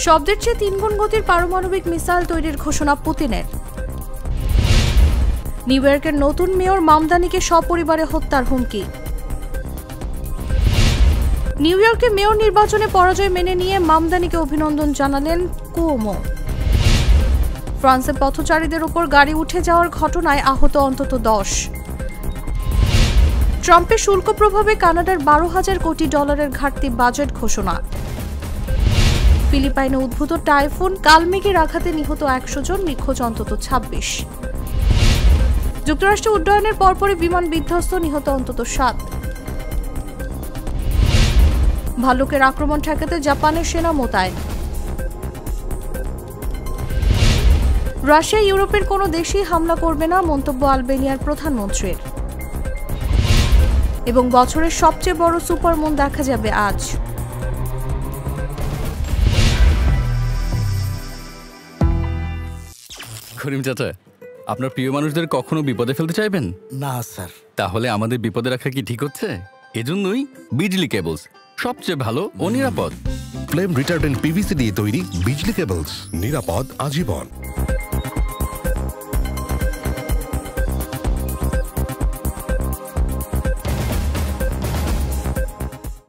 শব্দের চেয়ে 3 গুণ গতির পারমাণবিক মিসাইল তৈরির ঘোষণা পুতিনের। নিউ ইয়র্কের নতুন মেয়র মামদানিকে সপরিবারে হত্যার হুমকি। নিউ ইয়র্কে মেয়র নির্বাচনে পরাজয় মেনে নিয়ে মামদানিকে অভিনন্দন জানালেন কুওমো। ফ্রান্সে পথচারীদের উপর গাড়ি উঠে যাওয়ার ঘটনায় আহত অন্তত 10। ট্রাম্পের শুল্ক প্রভাবে কানাডার 12,000 কোটি ডলারের ঘাটতি বাজেট ঘোষণা। ফিলিপাইনে উদ্ভূত টাইফুন কালমেঘের আঘাতে নিহত 100 জন, নিখোঁজ অন্তত 26। যুক্তরাষ্ট্রে উড্ডয়নের পরপরই বিমান বিধ্বস্ত, নিহত অন্তত 7। ভাল্লুকের আক্রমণ ঠেকাতে জাপানের সেনা মোতায়েন। রাশিয়া ইউরোপের কোনো দেশেই হামলা করবে না, মন্তব্য আলবেনিয়ার প্রধানমন্ত্রীর। এবং বছরের সবচেয়ে বড় সুপারমুন দেখা যাবে আজ। করিম চাচা, আপনার প্রিয় মানুষদের কখনো বিপদে ফেলতে চাইবেন না স্যার। তাহলে আমাদের বিপদে রাখা কি ঠিক হচ্ছে? এজন্যই বিজলি কেবলস সবচেয়ে ভালো ও নিরাপদ। ফ্লেম রিটার্ডেন্ট পিভিসি দিয়ে তৈরি বিজলি কেবলস, নিরাপদ আজীবন।